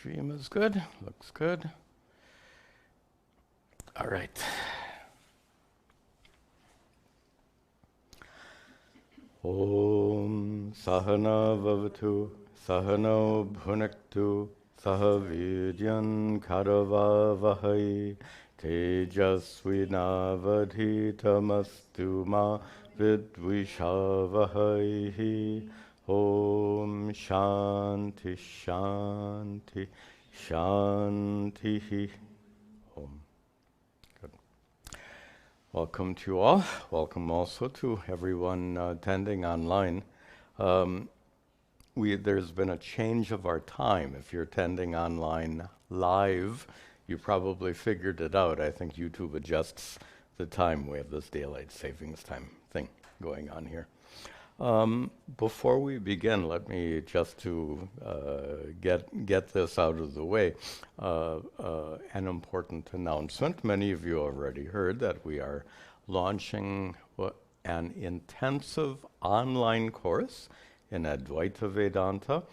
Stream is good, looks good. All right. Om Sahana Vavatu Sahano Bhunaktu Sahavidyan Karavavahai Tejasvinavadhitamastu ma vidvishavahai. Om Shanti Shanti Shanti. Om. Good. Welcome to you all. Welcome also to everyone attending online. There's been a change of our time. If you're attending online live, you probably figured it out. I think YouTube adjusts the time. We have this daylight savings time thing going on here. Before we begin, let me just to get this out of the way. An important announcement. Many of you already heard that we are launching an intensive online course in Advaita Vedanta,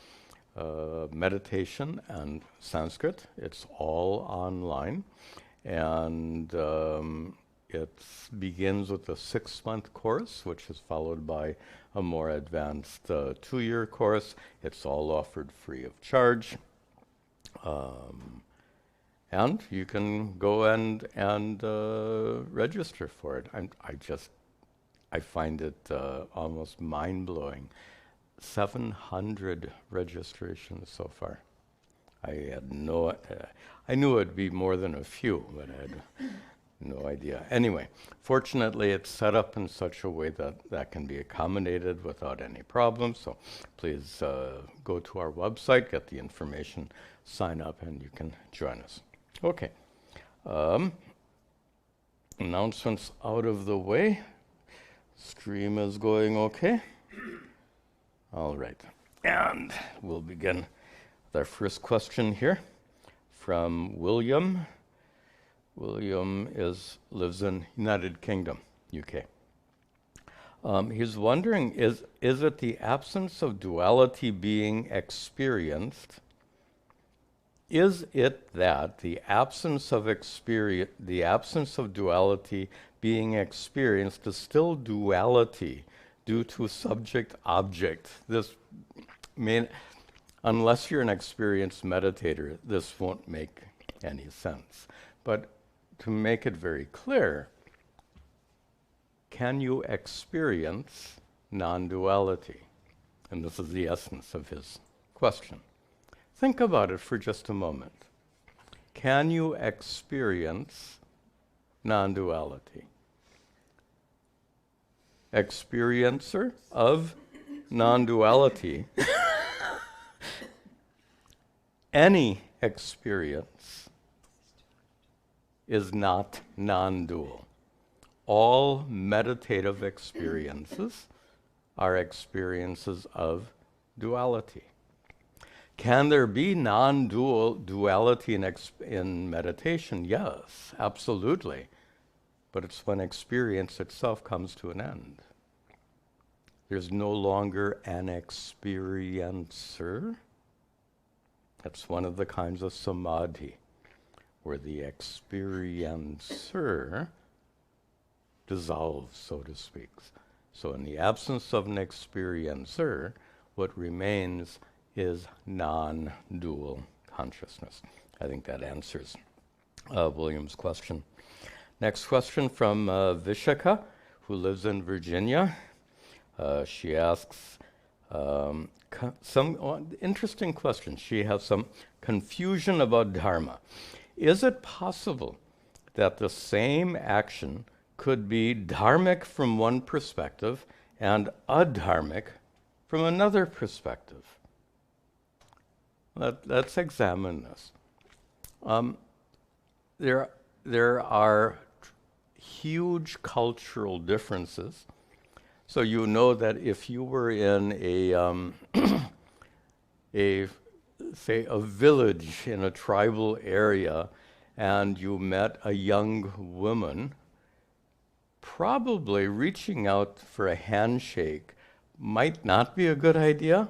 meditation and Sanskrit. It's all online, and it begins with a 6-month course, which is followed by a more advanced 2-year course. It's all offered free of charge. And you can go and register for it. I find it almost mind-blowing. 700 registrations so far. I knew it'd be more than a few, but I had no idea. Anyway, fortunately, it's set up in such a way that can be accommodated without any problem. So please go to our website, get the information, sign up, and you can join us. Okay. Announcements out of the way. Stream is going okay. All right. And we'll begin with our first question here from William. William lives in United Kingdom, UK. He's wondering, is it the absence of duality being experienced? Is it that the absence of duality being experienced is still duality due to subject-object? Unless you're an experienced meditator, this won't make any sense. But to make it very clear, can you experience non-duality? And this is the essence of his question. Think about it for just a moment. Can you experience non-duality? Experiencer of non-duality. Any experience is not non-dual. All meditative experiences are experiences of duality. Can there be non-duality in meditation? Yes, absolutely. But it's when experience itself comes to an end. There's no longer an experiencer. That's one of the kinds of samadhi, where the experiencer dissolves, so to speak. So in the absence of an experiencer, what remains is non-dual consciousness. I think that answers William's question. Next question from Vishaka, who lives in Virginia. She asks some interesting questions. She has some confusion about dharma. Is it possible that the same action could be dharmic from one perspective and adharmic from another perspective? Let's examine this. There are huge cultural differences. So you know that if you were in say a village in a tribal area and you met a young woman, probably reaching out for a handshake might not be a good idea.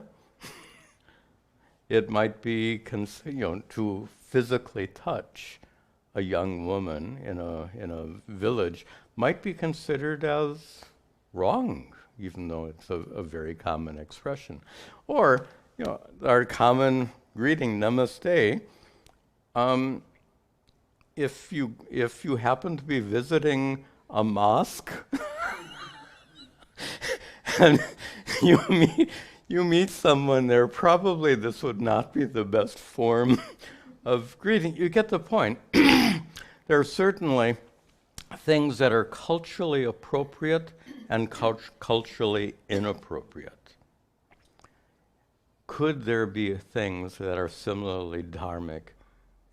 it might be, to physically touch a young woman in a village might be considered as wrong, even though it's a very common expression. Or, our common greeting, namaste. If you happen to be visiting a mosque and you meet someone there, probably this would not be the best form of greeting. You get the point. There are certainly things that are culturally appropriate and culturally inappropriate. Could there be things that are similarly dharmic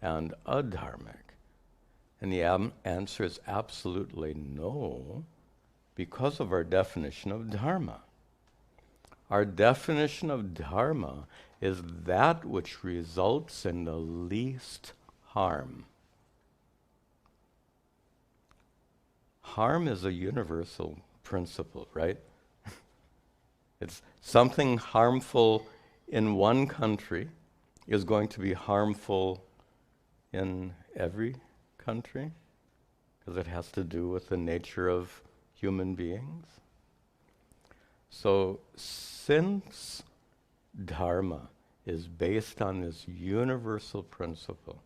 and adharmic? And the answer is absolutely no, because of our definition of dharma. Our definition of dharma is that which results in the least harm. Harm is a universal principle, right? It's something harmful in one country is going to be harmful in every country, because it has to do with the nature of human beings. So since dharma is based on this universal principle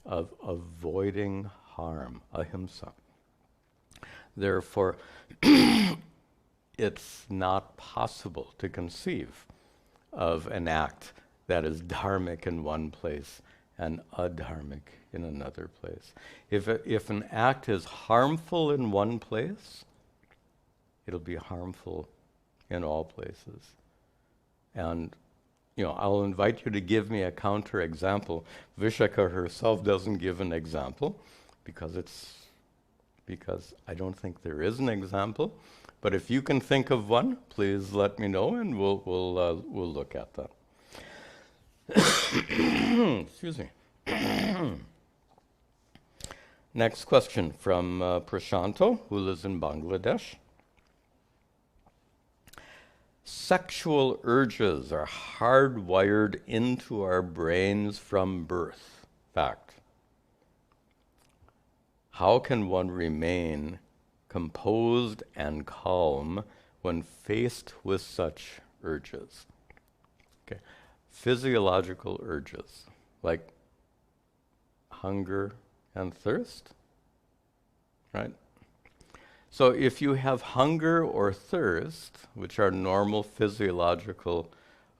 of avoiding harm, ahimsa, therefore it's not possible to conceive of an act that is dharmic in one place and adharmic in another place. If an act is harmful in one place, it'll be harmful in all places. And I'll invite you to give me a counter example. Vishaka herself doesn't give an example because I don't think there is an example. But if you can think of one, please let me know, and we'll look at that. Excuse me. Next question from Prashanto, who lives in Bangladesh. Sexual urges are hardwired into our brains from birth. Fact. How can one remain composed and calm when faced with such urges? Okay. Physiological urges, like hunger and thirst, right? So if you have hunger or thirst, which are normal physiological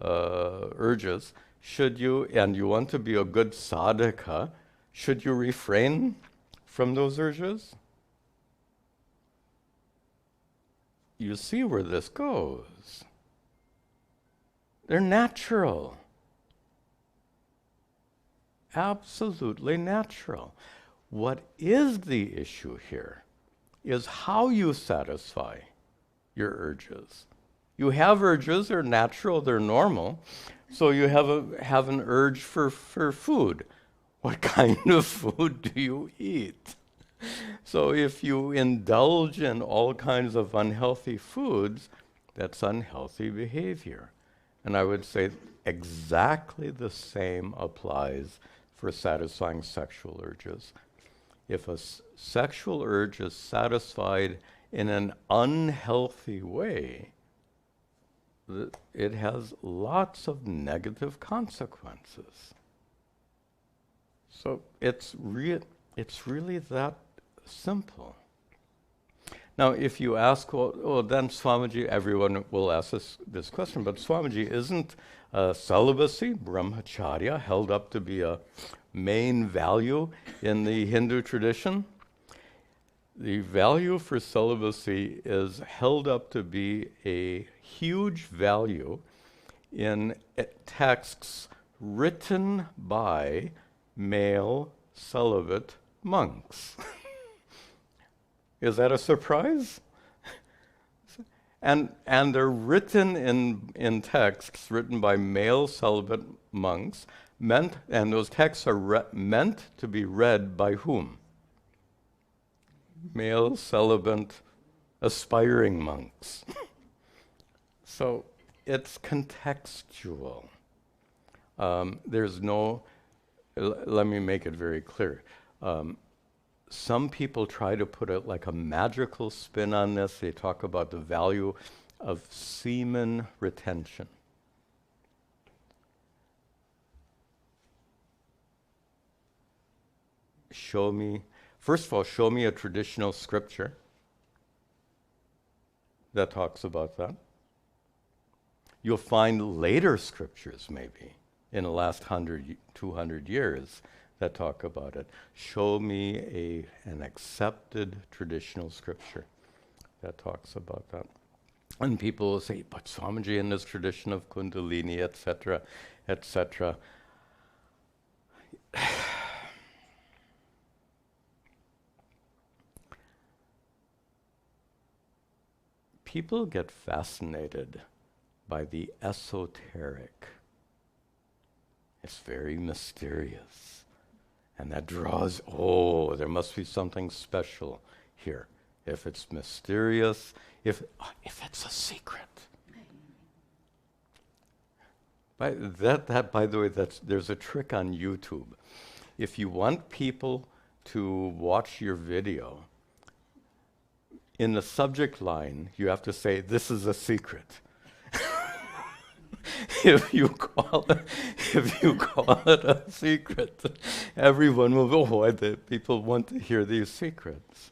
urges, and you want to be a good sadhaka, should you refrain from those urges? You see where this goes. They're natural. Absolutely natural. What is the issue here is how you satisfy your urges. You have urges, they're natural, they're normal. So you have an urge for food. What kind of food do you eat? So if you indulge in all kinds of unhealthy foods, that's unhealthy behavior. And I would say exactly the same applies for satisfying sexual urges. If a sexual urge is satisfied in an unhealthy way, it has lots of negative consequences. So it's really that simple. Now, if you ask, well, then Swamiji, everyone will ask this question, but Swamiji, isn't celibacy, brahmacharya, held up to be a main value in the Hindu tradition? The value for celibacy is held up to be a huge value in texts written by male celibate monks. Is that a surprise? And they're written in texts written by male celibate monks, and those texts are meant to be read by whom? Male celibate aspiring monks. So it's contextual. There's no, let me make it very clear. Some people try to put it like a magical spin on this. They talk about the value of semen retention. Show me, first of all, show me a traditional scripture that talks about that. You'll find later scriptures, maybe, in the last 100, 200 years that talk about it. Show me an accepted traditional scripture that talks about that. And people will say, but Swamiji, in this tradition of Kundalini, etc., etc. People get fascinated by the esoteric. It's very mysterious. And that draws, oh, there must be something special here. If it's mysterious, if it's a secret. By the way, there's a trick on YouTube. If you want people to watch your video, in the subject line, you have to say, "This is a secret." If you call it a secret, everyone will go, "Oh, the people want to hear these secrets."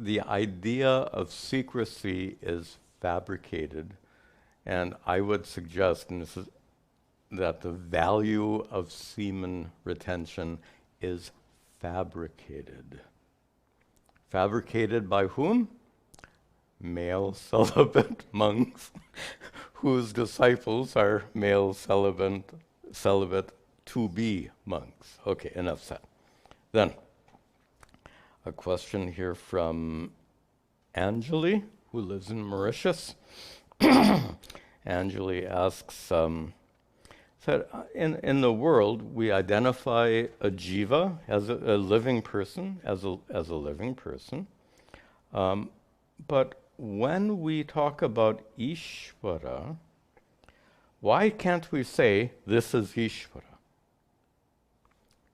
The idea of secrecy is fabricated, and I would suggest, and this is, that the value of semen retention is fabricated. Fabricated by whom? Male celibate monks whose disciples are male celibate to-be monks. Okay, enough said. Then, a question here from Anjali, who lives in Mauritius. Anjali asks, in the world, we identify a jiva as a living person, as a living person. But when we talk about Ishvara, why can't we say, this is Ishvara?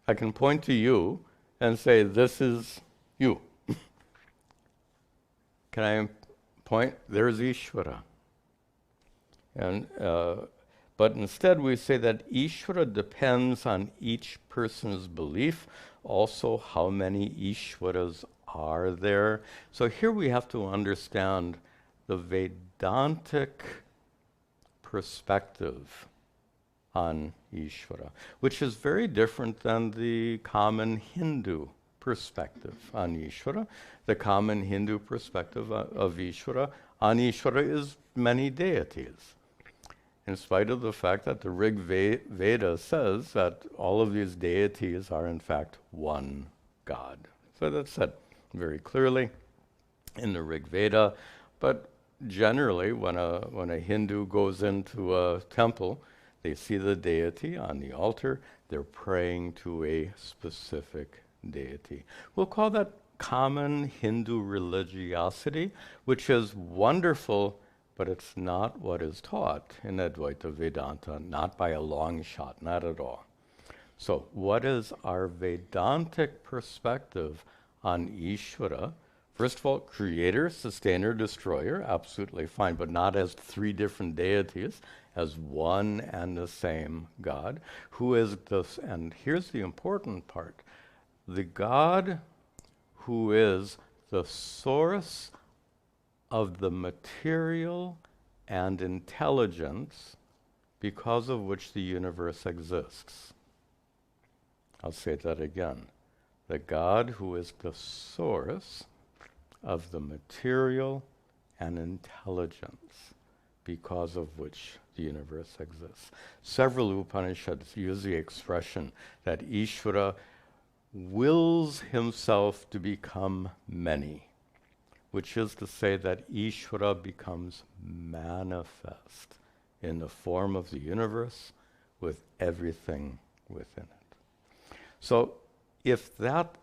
I can point to you and say, this is you. Can I point? There's Ishvara. And but instead we say that Ishvara depends on each person's belief, also how many Ishvaras are there. So here we have to understand the Vedantic perspective on Ishvara, which is very different than the common Hindu perspective on Ishvara. The common Hindu perspective of Ishvara on Ishvara is many deities, in spite of the fact that the Rig Veda says that all of these deities are in fact one God. So that's said very clearly in the Rig Veda. But generally, when a Hindu goes into a temple, they see the deity on the altar, they're praying to a specific deity. We'll call that common Hindu religiosity, which is wonderful, but it's not what is taught in Advaita Vedanta, not by a long shot, not at all. So what is our Vedantic perspective on Ishvara? First of all, creator, sustainer, destroyer, absolutely fine, but not as three different deities, as one and the same God, who is this, and here's the important part, the God who is the source of the material and intelligence because of which the universe exists. I'll say that again. The God who is the source of the material and intelligence because of which the universe exists. Several Upanishads use the expression that Ishvara wills himself to become many, which is to say that Ishvara becomes manifest in the form of the universe with everything within it. So that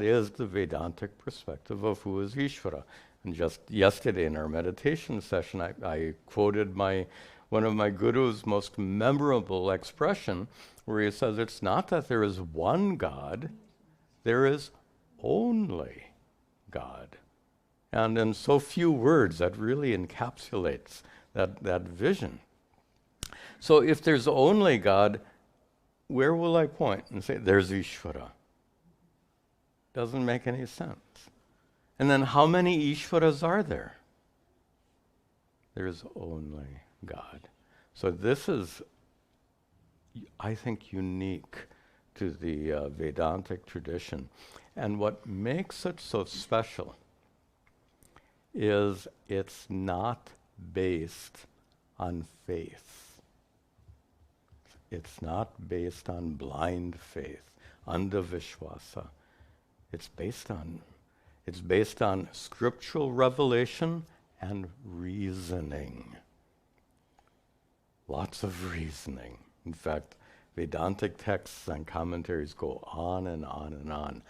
is the Vedantic perspective of who is Ishvara. And just yesterday in our meditation session, I quoted one of my guru's most memorable expression, where he says, it's not that there is one God, there is only God. And in so few words, that really encapsulates that vision. So if there's only God, where will I point and say, there's Ishvara? Doesn't make any sense. And then how many Ishvaras are there? There's only God. So this is, I think, unique to the Vedantic tradition. And what makes it so special is it's not based on faith. It's not based on blind faith, andavishwasa. It's based on scriptural revelation and reasoning. Lots of reasoning. In fact, Vedantic texts and commentaries go on and on and on,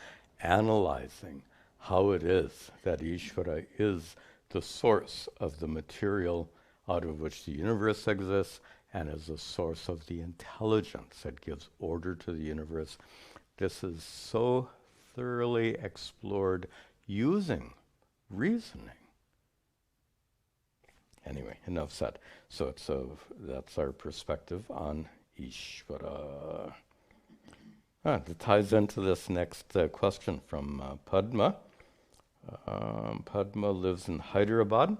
analyzing how it is that Ishvara is the source of the material out of which the universe exists and is the source of the intelligence that gives order to the universe. This is so thoroughly explored using reasoning. Anyway, enough said. So that's our perspective on Ishvara. It ties into this next question from Padma. Padma lives in Hyderabad,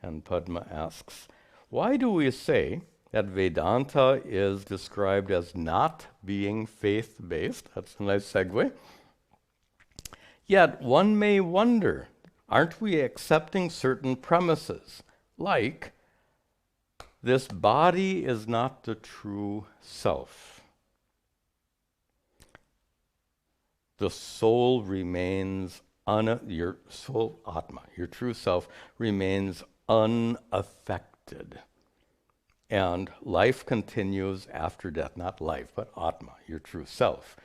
and Padma asks, why do we say that Vedanta is described as not being faith-based? That's a nice segue. Yet one may wonder, aren't we accepting certain premises, like this body is not the true self. The soul remains your soul, Atma, your true self, remains unaffected. And life continues after death. Not life, but Atma, your true self,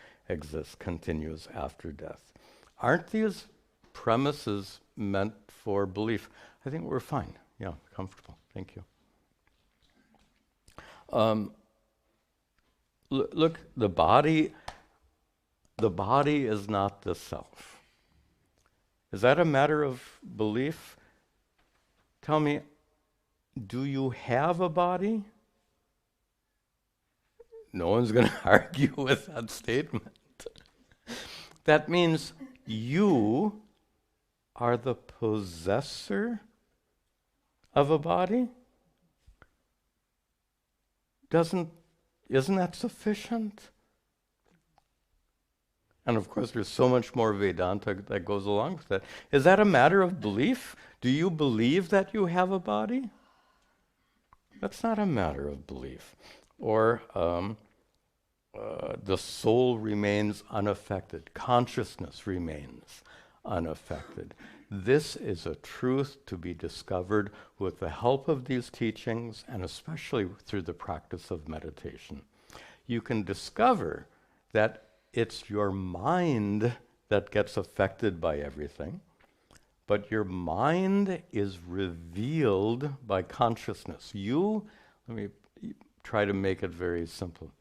continues after death. Aren't these premises meant for belief? I think we're fine. Yeah, comfortable. Thank you. Look, the body is not the self. Is that a matter of belief? Tell me, do you have a body? No one's going to argue with that statement. That means you are the possessor of a body? Isn't that sufficient? And of course, there's so much more Vedanta that goes along with that. Is that a matter of belief? Do you believe that you have a body? That's not a matter of belief. Or the soul remains unaffected. Consciousness remains unaffected. This is a truth to be discovered with the help of these teachings, and especially through the practice of meditation. You can discover that it's your mind that gets affected by everything, but your mind is revealed by consciousness. Let me try to make it very simple.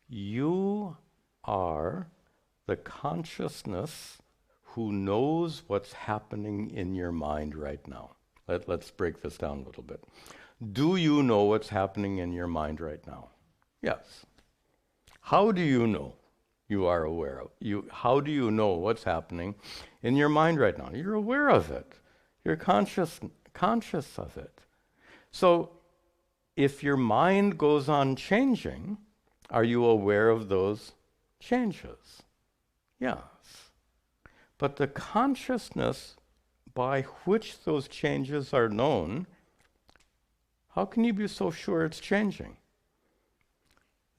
You are the consciousness who knows what's happening in your mind right now. Let's break this down a little bit. Do you know what's happening in your mind right now? Yes. How do you know? You are aware of. How do you know what's happening in your mind right now? You're aware of it. You're conscious of it. So if your mind goes on changing, are you aware of those changes? Yes. But the consciousness by which those changes are known, how can you be so sure it's changing?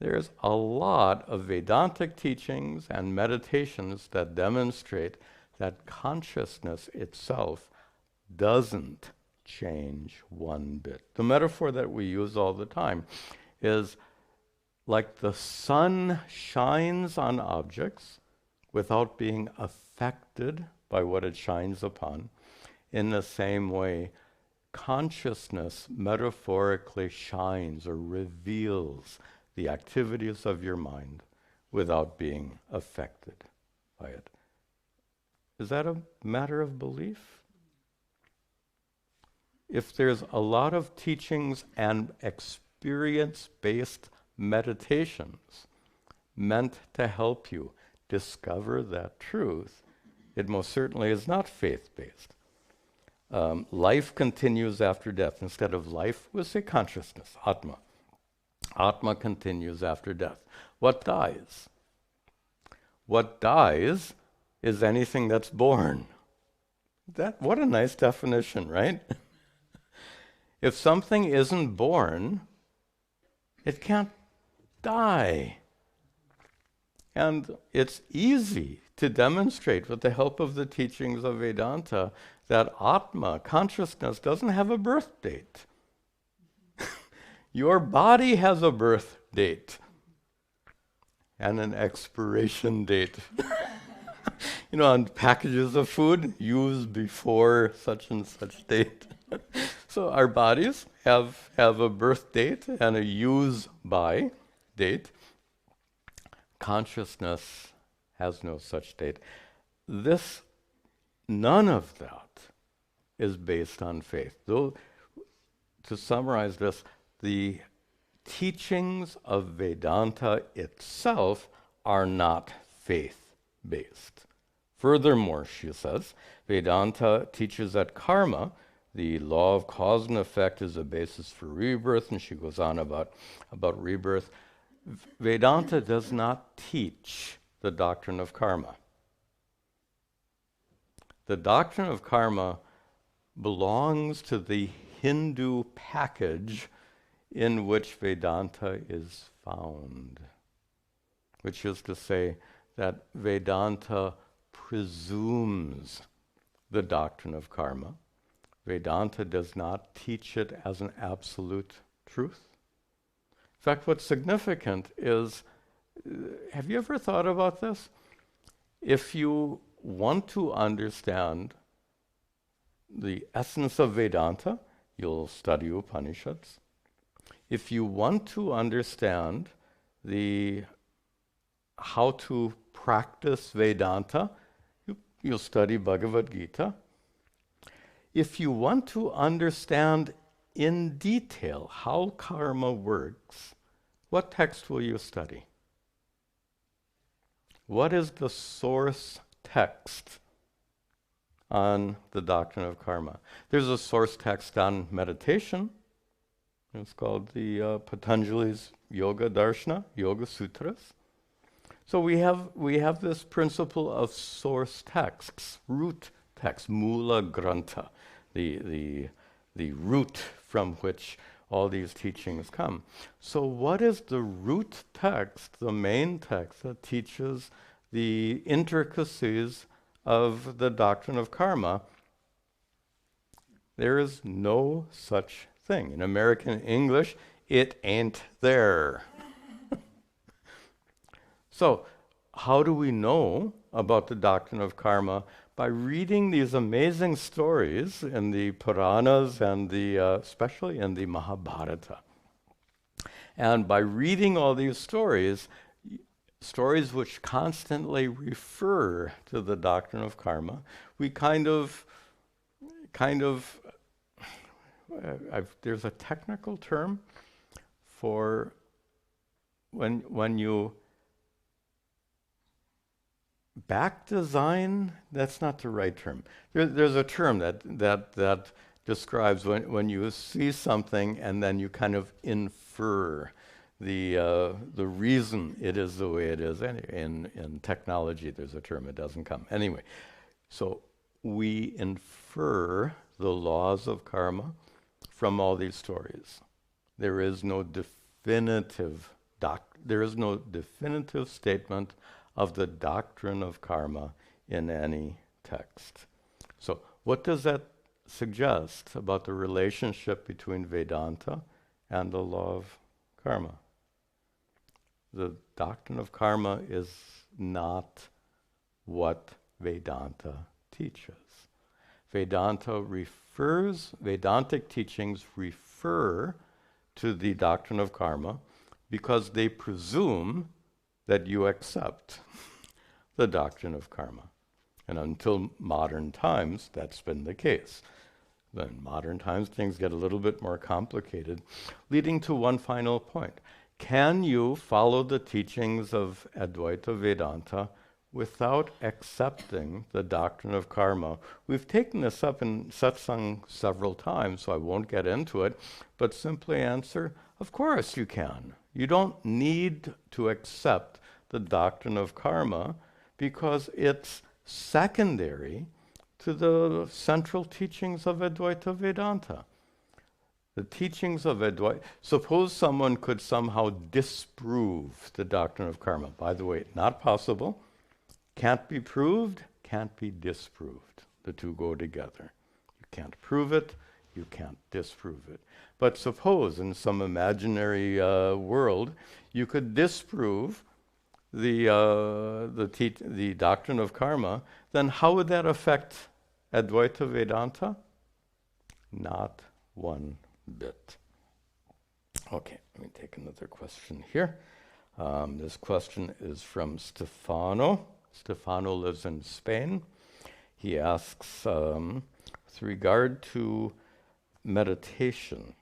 There's a lot of Vedantic teachings and meditations that demonstrate that consciousness itself doesn't change one bit. The metaphor that we use all the time is like the sun shines on objects without being affected by what it shines upon. in the same way, consciousness metaphorically shines or reveals the activities of your mind without being affected by it. Is that a matter of belief? If there's a lot of teachings and experience-based meditations meant to help you discover that truth, it most certainly is not faith-based. Life continues after death. Instead of life, we'll say consciousness, Atma. Atma continues after death. What dies? What dies is anything that's born. What a nice definition, right? If something isn't born, it can't die. And it's easy to demonstrate with the help of the teachings of Vedanta that Atma, consciousness, doesn't have a birth date. Your body has a birth date and an expiration date. You know, on packages of food, used before such and such date. So our bodies have a birth date and a use by date. Consciousness has no such date. None of that is based on faith. Though, to summarize this, the teachings of Vedanta itself are not faith-based. Furthermore, she says, Vedanta teaches that karma, the law of cause and effect, is a basis for rebirth, and she goes on about rebirth. Vedanta does not teach the doctrine of karma. The doctrine of karma belongs to the Hindu package in which Vedanta is found, which is to say that Vedanta presumes the doctrine of karma. Vedanta does not teach it as an absolute truth. In fact, what's significant is, have you ever thought about this? If you want to understand the essence of Vedanta, you'll study Upanishads. If you want to understand how to practice Vedanta, you'll study Bhagavad Gita. If you want to understand in detail how karma works, what text will you study? What is the source text on the doctrine of karma? There's a source text on meditation. It's called the Patanjali's Yoga Darshana, Yoga Sutras. So we have this principle of source texts, root text, Mula Grantha, the root from which all these teachings come. So what is the root text, the main text that teaches the intricacies of the doctrine of karma? There is no such thing. In American English, it ain't there. So how do we know about the doctrine of karma? By reading these amazing stories in the Puranas and especially in the Mahabharata. And by reading all these stories which constantly refer to the doctrine of karma, we there's a technical term for when you back design, that's not the right term. There's a term that describes when you see something and then you kind of infer the reason it is the way it is. In technology, there's a term, it doesn't come. Anyway, so we infer the laws of karma from all these stories. There is no definitive statement of the doctrine of karma in any text. So what does that suggest about the relationship between Vedanta and the law of karma? The doctrine of karma is not what Vedanta teaches. Vedantic teachings refer to the doctrine of karma because they presume that you accept the doctrine of karma. And until modern times, that's been the case. Then in modern times, things get a little bit more complicated, leading to one final point. Can you follow the teachings of Advaita Vedanta without accepting the doctrine of karma? We've taken this up in Satsang several times, so I won't get into it, but simply answer, of course you can. You don't need to accept the doctrine of karma because it's secondary to the central teachings of Advaita Vedanta. The teachings of Advaita, suppose someone could somehow disprove the doctrine of karma. By the way, not possible. Can't be proved, can't be disproved. The two go together. You can't prove it, you can't disprove it. But suppose in some imaginary world, you could disprove the doctrine of karma, then how would that affect Advaita Vedanta? Not one bit. Okay, let me take another question here. This question is from Stefano. Stefano lives in Spain. He asks, with regard to meditation,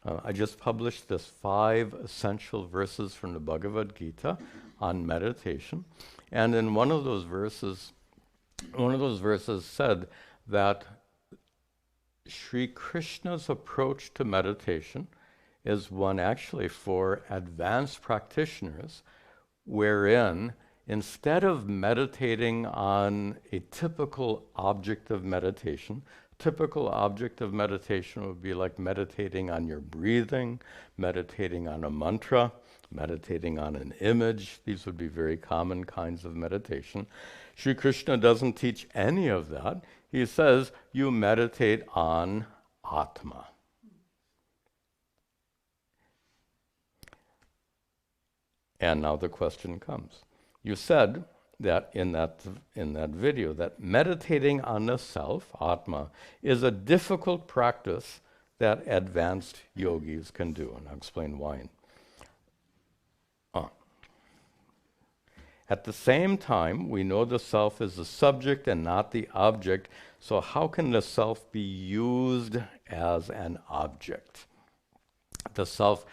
I just published this 5 essential verses from the Bhagavad Gita on meditation. And in one of those verses said that Sri Krishna's approach to meditation is one actually for advanced practitioners, wherein instead of meditating on a typical object of meditation would be like meditating on your breathing, meditating on a mantra, meditating on an image. These would be very common kinds of meditation. Sri Krishna doesn't teach any of that. He says you meditate on Atma. And now the question comes. You said that in that video that meditating on the self, Atma, is a difficult practice that advanced yogis can do. And I'll explain why. At the same time, we know the self is the subject and not the object, so how can the self be used as an object? The self,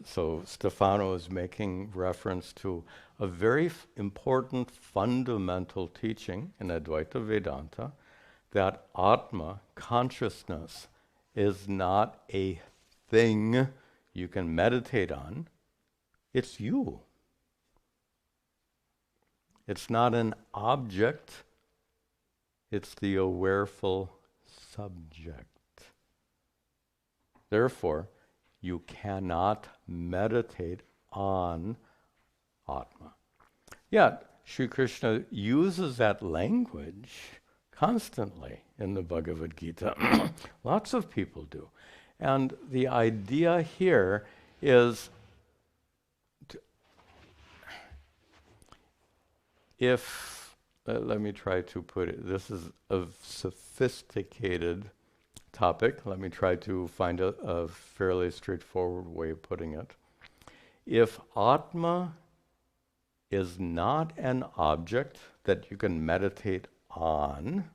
so Stefano is making reference to a very important fundamental teaching in Advaita Vedanta, that Atma, consciousness, is not a thing you can meditate on, it's you. It's not an object, it's the awareful subject. Therefore, you cannot meditate on Atma. Yet, Sri Krishna uses that language constantly in the Bhagavad Gita. Lots of people do. And the idea here is let me try to put it, this is a sophisticated topic. Let me try to find a fairly straightforward way of putting it. If Atma is not an object that you can meditate on,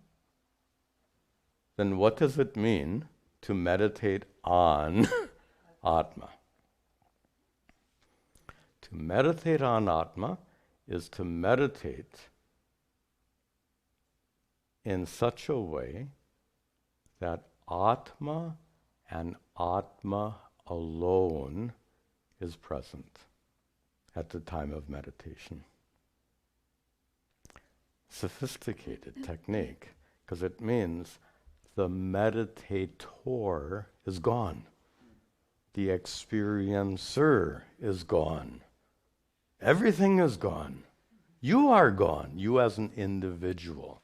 then what does it mean to meditate on Atma? To meditate on Atma is to meditate in such a way that Atma and Atma alone is present at the time of meditation. Sophisticated technique, because it means the meditator is gone. The experiencer is gone. Everything is gone. You are gone. You as an individual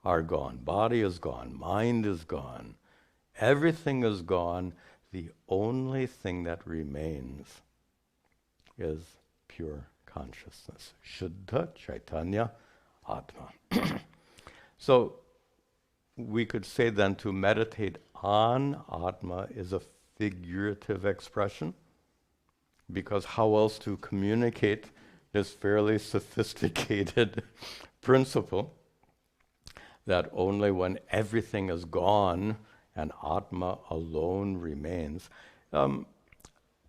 are gone. Body is gone. Mind is gone. Everything is gone. The only thing that remains is pure consciousness. Shuddha Chaitanya Atma. So we could say then to meditate on Atma is a figurative expression, because how else to communicate this fairly sophisticated principle that only when everything is gone and Atma alone remains.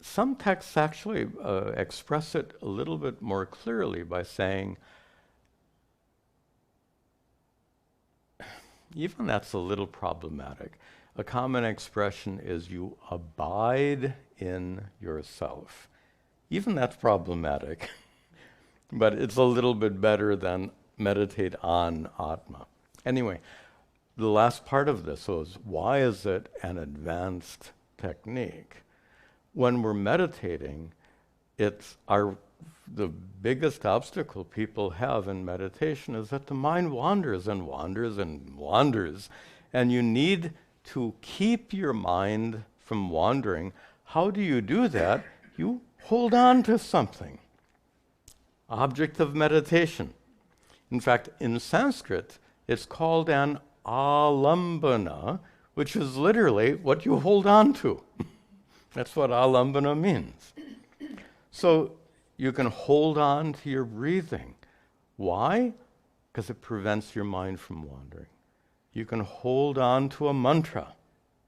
Some texts actually express it a little bit more clearly by saying, even that's a little problematic. A common expression is you abide in yourself. Even that's problematic, but it's a little bit better than meditate on Atma. Anyway, the last part of this was, why is it an advanced technique? When we're meditating, the biggest obstacle people have in meditation is that the mind wanders and wanders and wanders, and you need to keep your mind from wandering. How do you do that? You hold on to something. Object of meditation. In fact, in Sanskrit, it's called an alambana, which is literally what you hold on to. That's what alambana means. So you can hold on to your breathing. Why? Because it prevents your mind from wandering. You can hold on to a mantra,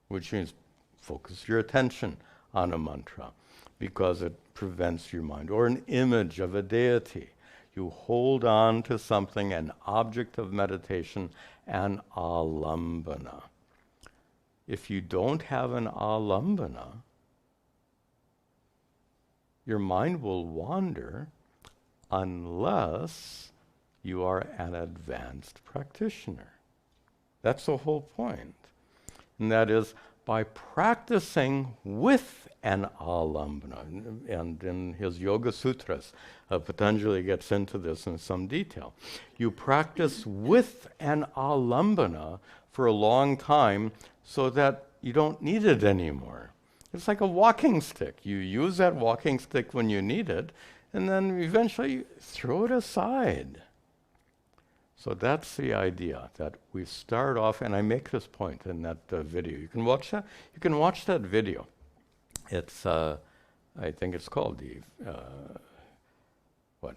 which means focus your attention on a mantra, because it prevents your mind. Or an image of a deity. You hold on to something, an object of meditation, an alambana. If you don't have an alambana, your mind will wander unless you are an advanced practitioner. That's the whole point. And that is, by practicing with an alambana, and in his Yoga Sutras, Patanjali gets into this in some detail. You practice with an alambana for a long time so that you don't need it anymore. It's like a walking stick. You use that walking stick when you need it, and then eventually you throw it aside. So that's the idea, that we start off, and I make this point in that video. You can watch that. You can watch that video. It's, I think it's called the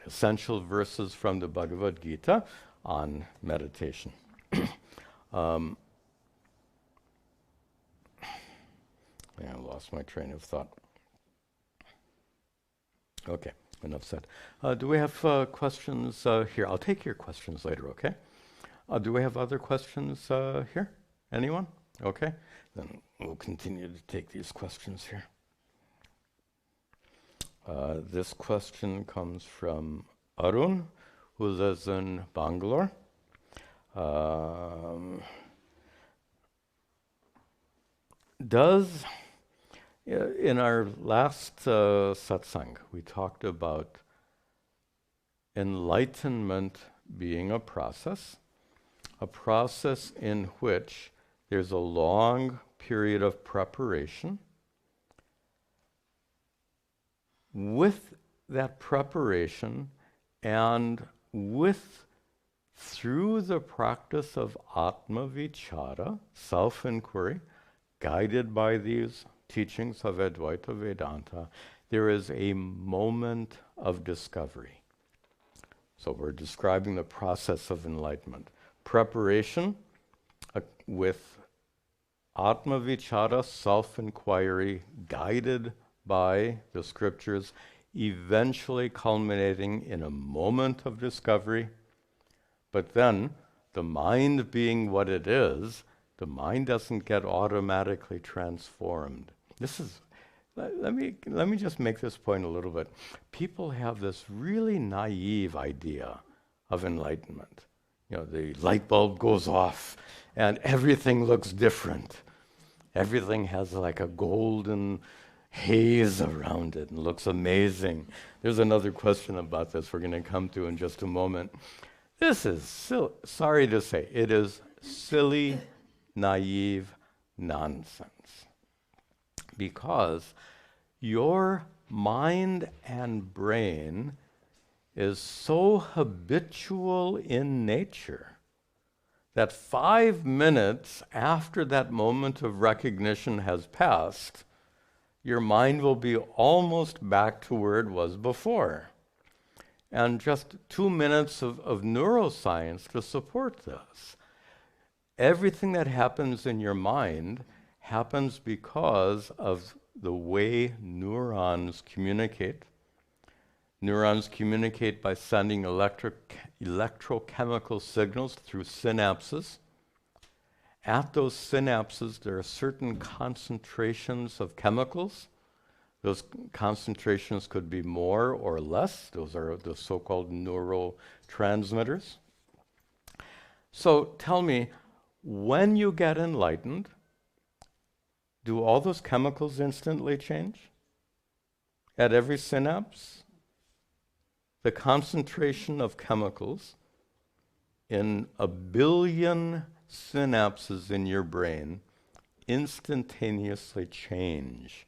Essential Verses from the Bhagavad Gita on Meditation. Yeah, I lost my train of thought. Okay, enough said. Do we have questions here? I'll take your questions later, okay? Do we have other questions here? Anyone? Okay, then we'll continue to take these questions here. This question comes from Arun, who lives in Bangalore. In our last satsang, we talked about enlightenment being a process in which there's a long period of preparation. With that preparation and through the practice of Atma Vichara, self-inquiry, guided by these teachings of Advaita Vedanta, there is a moment of discovery. So we're describing the process of enlightenment. Preparation with Atma Vichara, self-inquiry, guided by the scriptures, eventually culminating in a moment of discovery. But then, the mind being what it is, the mind doesn't get automatically transformed. Let me just make this point a little bit. People have this really naive idea of enlightenment. You know, the light bulb goes off and everything looks different. Everything has like a golden haze around it and looks amazing. There's another question about this we're going to come to in just a moment. This is, sorry to say, it is silly, naive nonsense. Because your mind and brain is so habitual in nature that 5 minutes after that moment of recognition has passed, your mind will be almost back to where it was before. And just 2 minutes of neuroscience to support this. Everything that happens in your mind happens because of the way neurons communicate. Neurons communicate by sending electrochemical signals through synapses. At those synapses, there are certain concentrations of chemicals. Those concentrations could be more or less. Those are the so-called neurotransmitters. So tell me, when you get enlightened, do all those chemicals instantly change? At every synapse? The concentration of chemicals in 1 billion synapses in your brain instantaneously change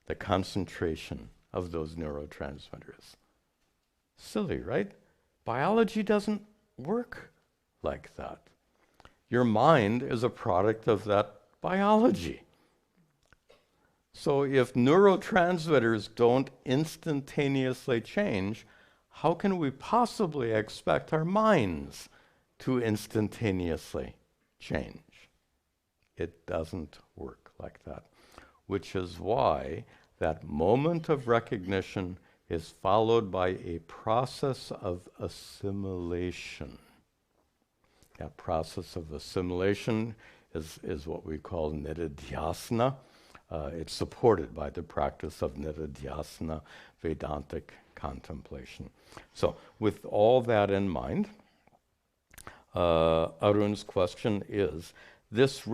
the concentration of those neurotransmitters. Silly, right? Biology doesn't work like that. Your mind is a product of that biology. So if neurotransmitters don't instantaneously change, how can we possibly expect our minds to instantaneously change? It doesn't work like that, which is why that moment of recognition is followed by a process of assimilation. That process of assimilation is what we call nididhyasana. It's supported by the practice of nididhyasana, Vedantic contemplation. So with all that in mind, Arun's question is, does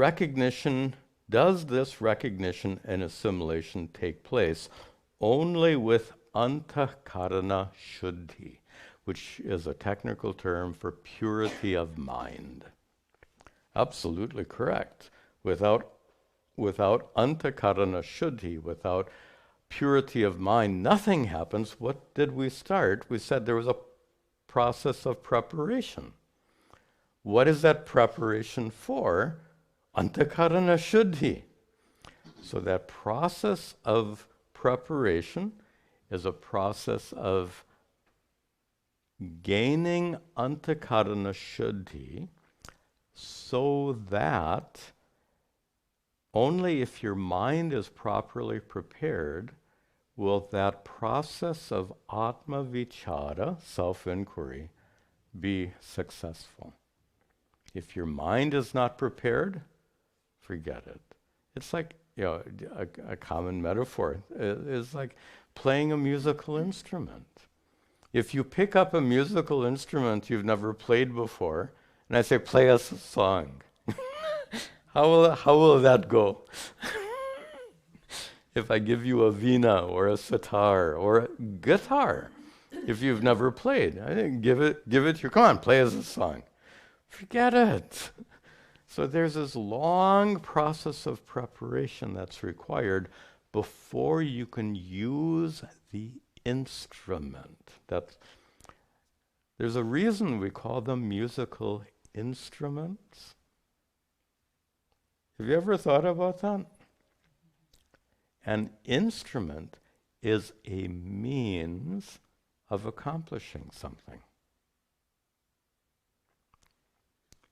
this recognition and assimilation take place only with antakarana shuddhi, which is a technical term for purity of mind? Absolutely correct. Without antakarana shuddhi, without purity of mind, nothing happens. What did we start? We said there was a process of preparation. What is that preparation for? Antakarana shuddhi. So that process of preparation is a process of gaining antakarana shuddhi, so that only if your mind is properly prepared will that process of Atma vichara, self-inquiry, be successful. If your mind is not prepared, forget it. It's like, a common metaphor is like playing a musical instrument. If you pick up a musical instrument you've never played before, and I say, play us a song, how will that go? If I give you a veena or a sitar or a guitar, if you've never played, I think give it your, come on, play us a song. Forget it. So there's this long process of preparation that's required before you can use the instrument. There's a reason we call them musical instruments. Have you ever thought about that? An instrument is a means of accomplishing something.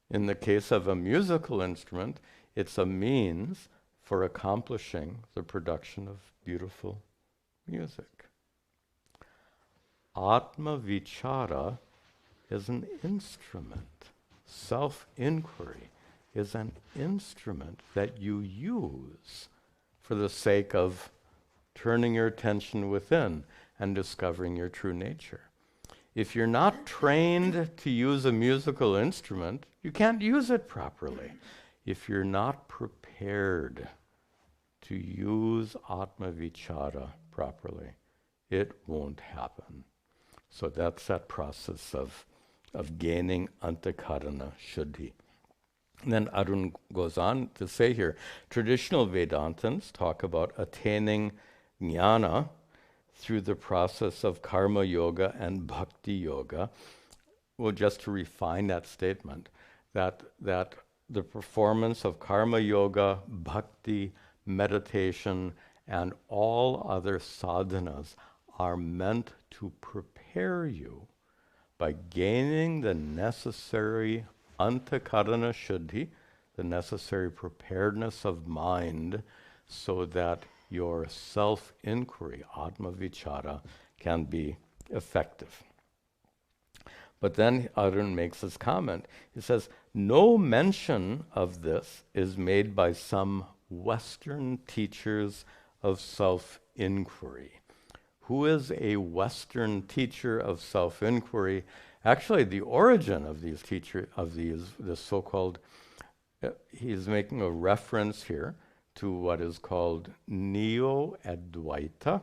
In the case of a musical instrument, it's a means for accomplishing the production of beautiful music. Atma vichara is an instrument. Self-inquiry is an instrument that you use for the sake of turning your attention within and discovering your true nature. If you're not trained to use a musical instrument, you can't use it properly. If you're not prepared to use Atma vichara properly, it won't happen. So that's that process of gaining antakarana shuddhi. And then Arun goes on to say here, traditional Vedantins talk about attaining jnana through the process of karma yoga and bhakti yoga. Well, just to refine that statement, that the performance of karma yoga, bhakti, meditation, and all other sadhanas are meant to prepare you by gaining the necessary antakarana shuddhi, the necessary preparedness of mind, so that your self-inquiry, atma vichara, can be effective. But then Arun makes his comment. He says, no mention of this is made by some Western teachers of self-inquiry. Who is a Western teacher of self-inquiry? Actually, the origin of these this so-called, he's making a reference here to what is called Neo-Advaita.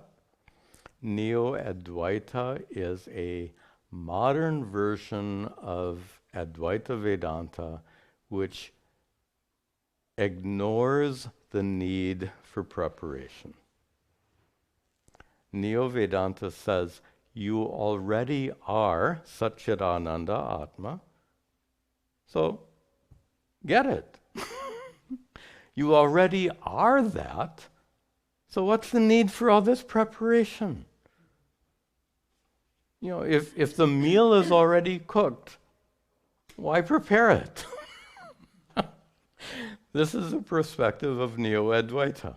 Neo-Advaita is a modern version of Advaita Vedanta, which ignores the need for preparation. Neo-Vedanta says, you already are Satchidananda Atma, so get it. You already are that, so what's the need for all this preparation? You know, if the meal is already cooked, why prepare it? This is the perspective of Neo-Advaita.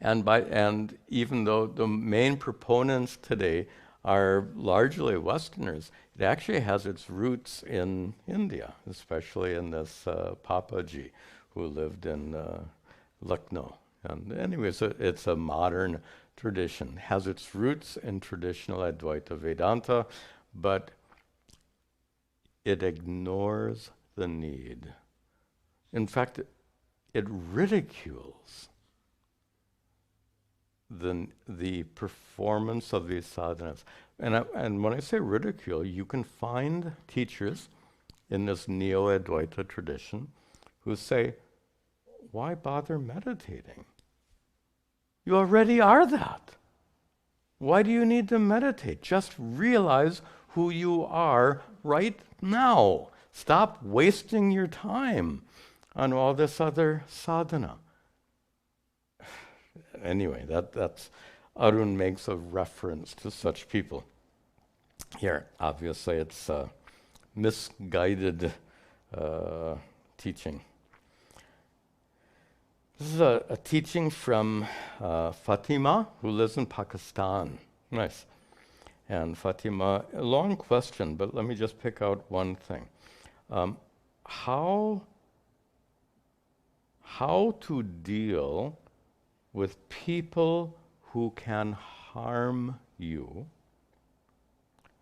And even though the main proponents today are largely Westerners, it actually has its roots in India, especially in this Papaji who lived in Lucknow. And anyways, it's a modern tradition, has its roots in traditional Advaita Vedanta, but it ignores the need. In fact, it ridicules the performance of these sadhanas. And when I say ridicule, you can find teachers in this Neo-Advaita tradition who say, why bother meditating? You already are that. Why do you need to meditate? Just realize who you are right now. Stop wasting your time on all this other sadhana. Anyway, that's Arun makes a reference to such people. Here, obviously, it's misguided teaching. This is a teaching from Fatima, who lives in Pakistan. Nice. And Fatima, a long question, but let me just pick out one thing. How to deal with people who can harm you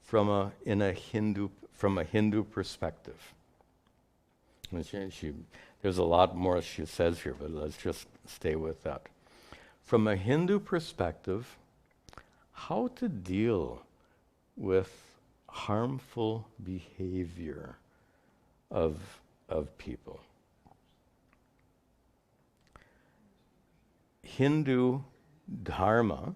from a Hindu perspective. There's a lot more she says here, but let's just stay with that. From a Hindu perspective, how to deal with harmful behavior of people. Hindu dharma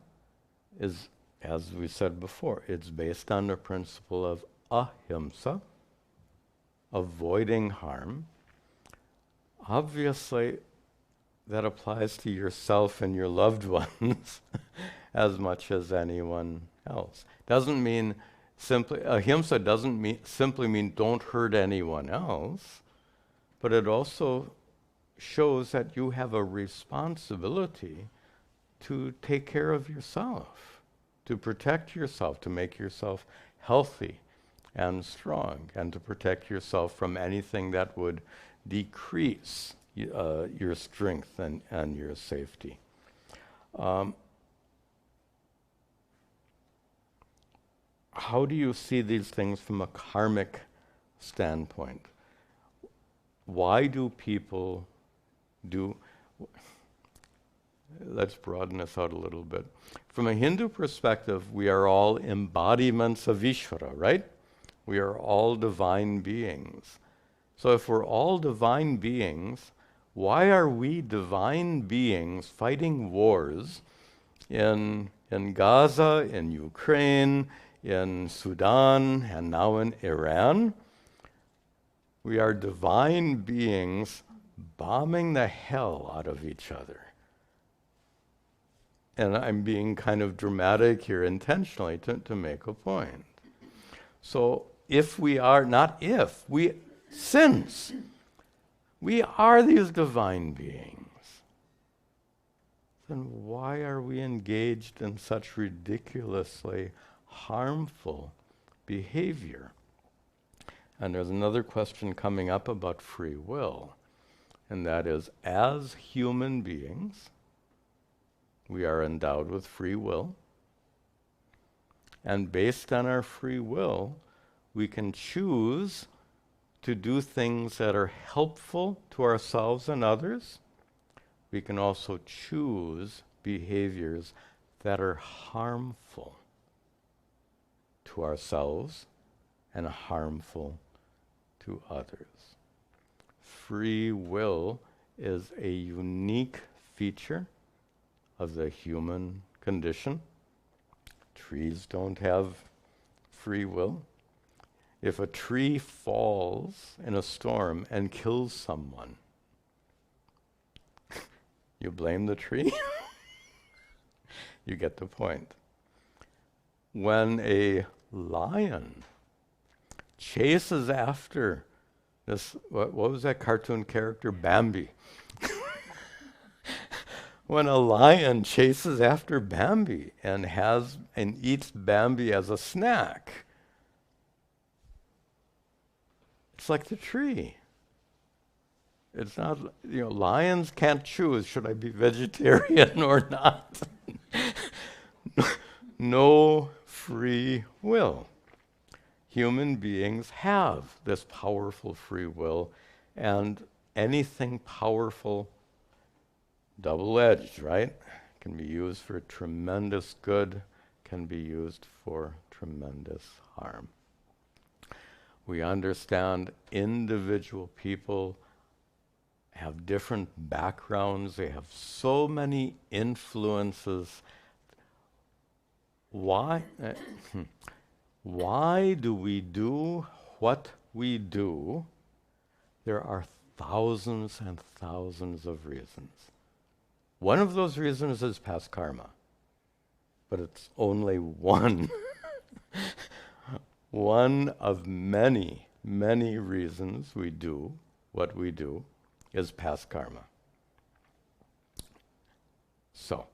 is, as we said before, it's based on the principle of ahimsa, avoiding harm. Obviously, that applies to yourself and your loved ones as much as anyone else. Doesn't mean simply, ahimsa doesn't simply mean don't hurt anyone else, but it also shows that you have a responsibility to take care of yourself, to protect yourself, to make yourself healthy and strong, and to protect yourself from anything that would decrease your strength and your safety. How do you see these things from a karmic standpoint? Why do people do... Let's broaden this out a little bit. From a Hindu perspective, we are all embodiments of Ishvara, right? We are all divine beings. So if we're all divine beings, why are we divine beings fighting wars in Gaza, in Ukraine, in Sudan, and now in Iran? We are divine beings bombing the hell out of each other. And I'm being kind of dramatic here intentionally to make a point. So if we are, not if, since we are these divine beings, then why are we engaged in such ridiculously harmful behavior? And there's another question coming up about free will, and that is, as human beings, we are endowed with free will, and based on our free will, we can choose to do things that are helpful to ourselves and others. We can also choose behaviors that are harmful to ourselves and harmful to others. Free will is a unique feature of the human condition. Trees don't have free will. If a tree falls in a storm and kills someone, you blame the tree? You get the point. When a lion chases after this, what was that cartoon character? Bambi. When a lion chases after Bambi and eats Bambi as a snack, it's like the tree. It's not, lions can't choose, should I be vegetarian or not? No free will. Human beings have this powerful free will, and anything powerful, double-edged, right? Can be used for tremendous good, can be used for tremendous harm. We understand individual people have different backgrounds, they have so many influences. Why do we do what we do? There are thousands and thousands of reasons. One of those reasons is past karma, but it's only one. One of many, many reasons we do what we do is past karma. So,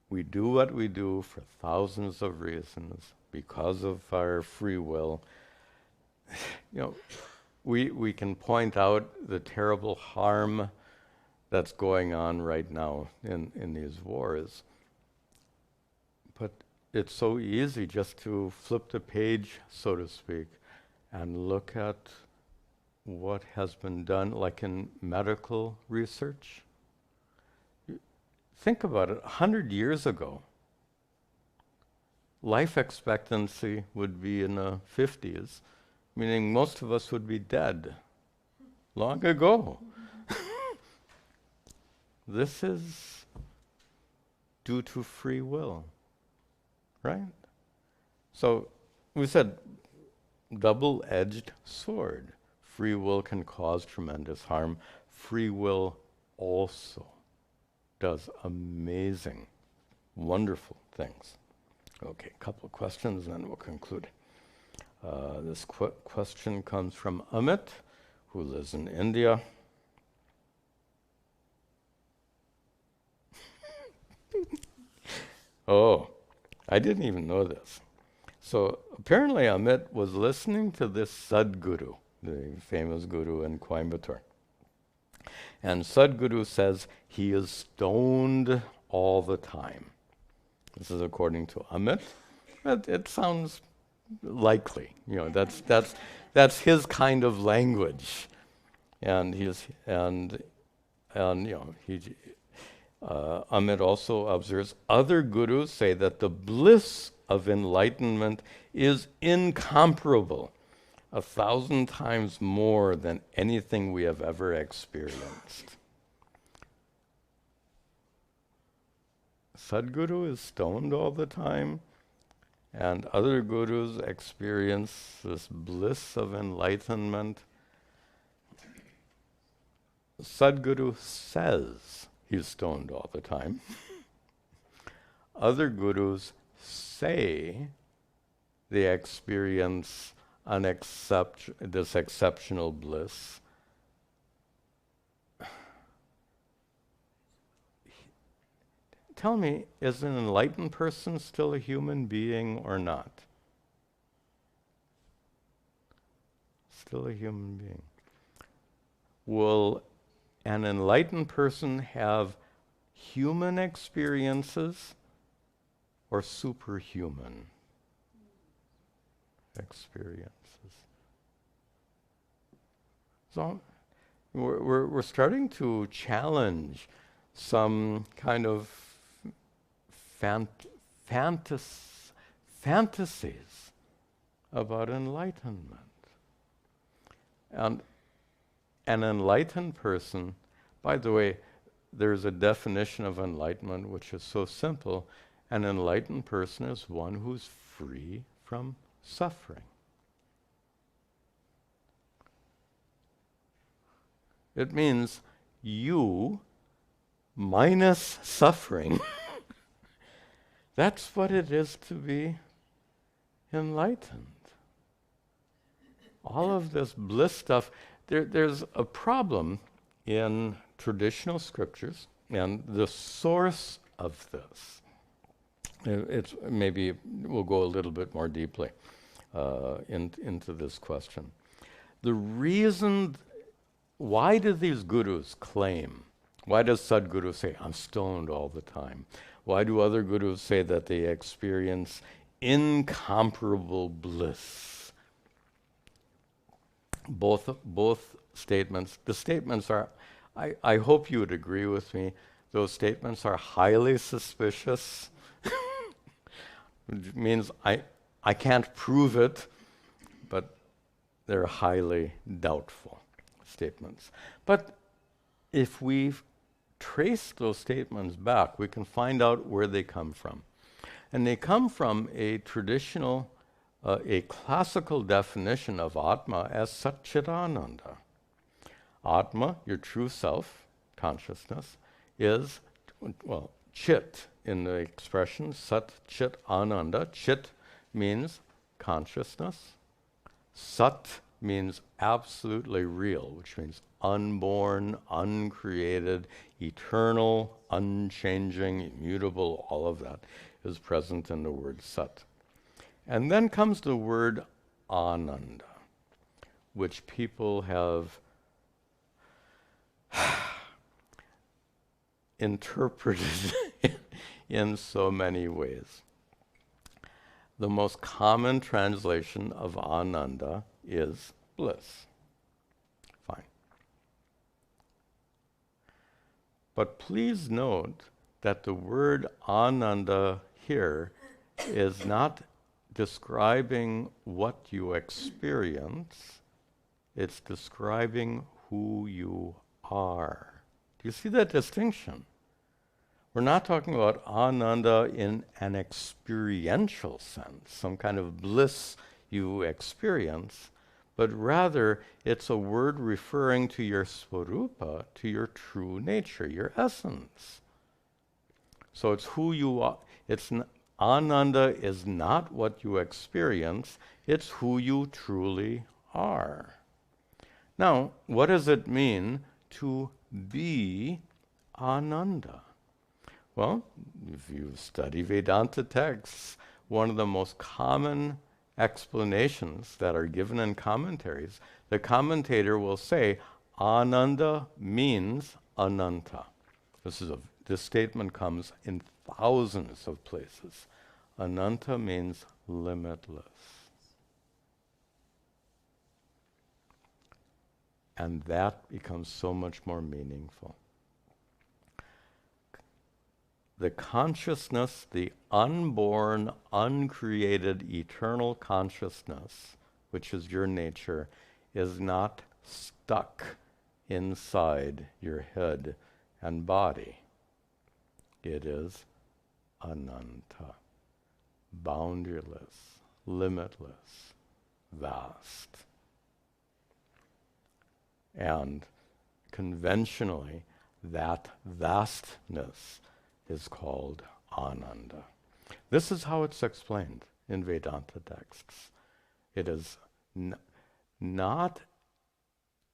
we do what we do for thousands of reasons because of our free will. We can point out the terrible harm that's going on right now in these wars. But it's so easy just to flip the page, so to speak, and look at what has been done, like in medical research. Think about it, 100 years ago, life expectancy would be in the 50s, meaning most of us would be dead long ago. This is due to free will, right? So we said double-edged sword. Free will can cause tremendous harm. Free will also does amazing, wonderful things. Okay, a couple of questions and then we'll conclude. This question comes from Amit, who lives in India. Oh, I didn't even know this. So apparently Amit was listening to this Sadguru, the famous guru in Coimbatore. And Sadguru says he is stoned all the time. This is according to Amit. It sounds likely, that's his kind of language, and Amit also observes other gurus say that the bliss of enlightenment is incomparable, 1,000 times more than anything we have ever experienced. Sadguru is stoned all the time, and other gurus experience this bliss of enlightenment Sadhguru says he's stoned all the time. Other gurus say they experience this exceptional bliss. Tell me, is an enlightened person still a human being or not? Still a human being. Will an enlightened person have human experiences or superhuman experiences? So we're starting to challenge some kind of fantasies about enlightenment. And an enlightened person, by the way, there's a definition of enlightenment which is so simple. An enlightened person is one who's free from suffering. It means you minus suffering. That's what it is to be enlightened. All of this bliss stuff, there's a problem in traditional scriptures, and the source of this, it's maybe we'll go a little bit more deeply into this question. The reason, why do these gurus claim, why does Sadhguru say, I'm stoned all the time? Why do other gurus say that they experience incomparable bliss? Both statements, the statements are, I hope you would agree with me, those statements are highly suspicious. Which means I can't prove it, but they're highly doubtful statements. But if we trace those statements back, we can find out where they come from. And they come from a traditional, a classical definition of Atma as Satchidananda. Atma, your true self, consciousness, is, well, Chit in the expression, Sat, Chit, Ananda. Chit means consciousness. Sat means absolutely real, which means unborn, uncreated, eternal, unchanging, immutable, all of that is present in the word Sat. And then comes the word Ananda, which people have interpreted in so many ways. The most common translation of Ananda is bliss. Fine. But please note that the word Ananda here is not describing what you experience, it's describing who you are. Do you see that distinction? We're not talking about Ananda in an experiential sense, some kind of bliss you experience, but rather it's a word referring to your swarupa, to your true nature, your essence. So it's who you are. Ananda is not what you experience, it's who you truly are. Now, what does it mean to be Ananda? Well, if you study Vedanta texts, one of the most common explanations that are given in commentaries, the commentator will say, Ananda means Ananta. This statement comes in thousands of places. Ananta means limitless. And that becomes so much more meaningful. The consciousness, the unborn, uncreated, eternal consciousness, which is your nature, is not stuck inside your head and body. It is Ananta, boundaryless, limitless, vast. And conventionally, that vastness is called Ananda. This is how it's explained in Vedanta texts. It is not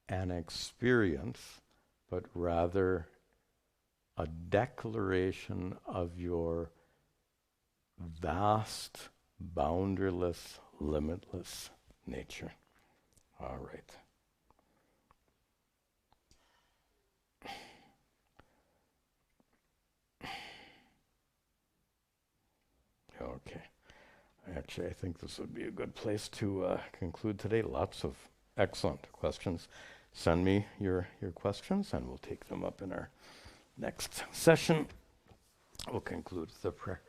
an experience, but rather a declaration of your vast, boundaryless, limitless nature. All right. Okay. Actually, I think this would be a good place to conclude today. Lots of excellent questions. Send me your questions, and we'll take them up in our next session. We'll conclude with the prayer.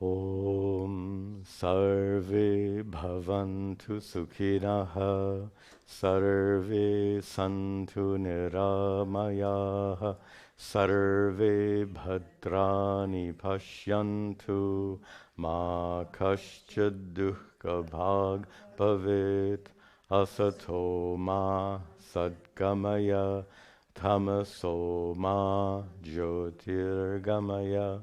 Om Sarve Bhavantu Sukhinaha Sarve Santu Niramayaha Sarve Bhadrani Pashyantu Ma Kaschid Dukkha Bhag Bhavet Asato Ma Sadgamaya Tamaso Ma Jyotirgamaya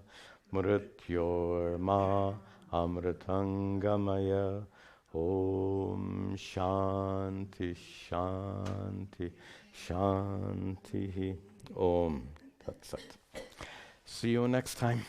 Mrityorma Amritangamaya. Om Shanti Shanti Shanti. Om Tat Sat. See you next time.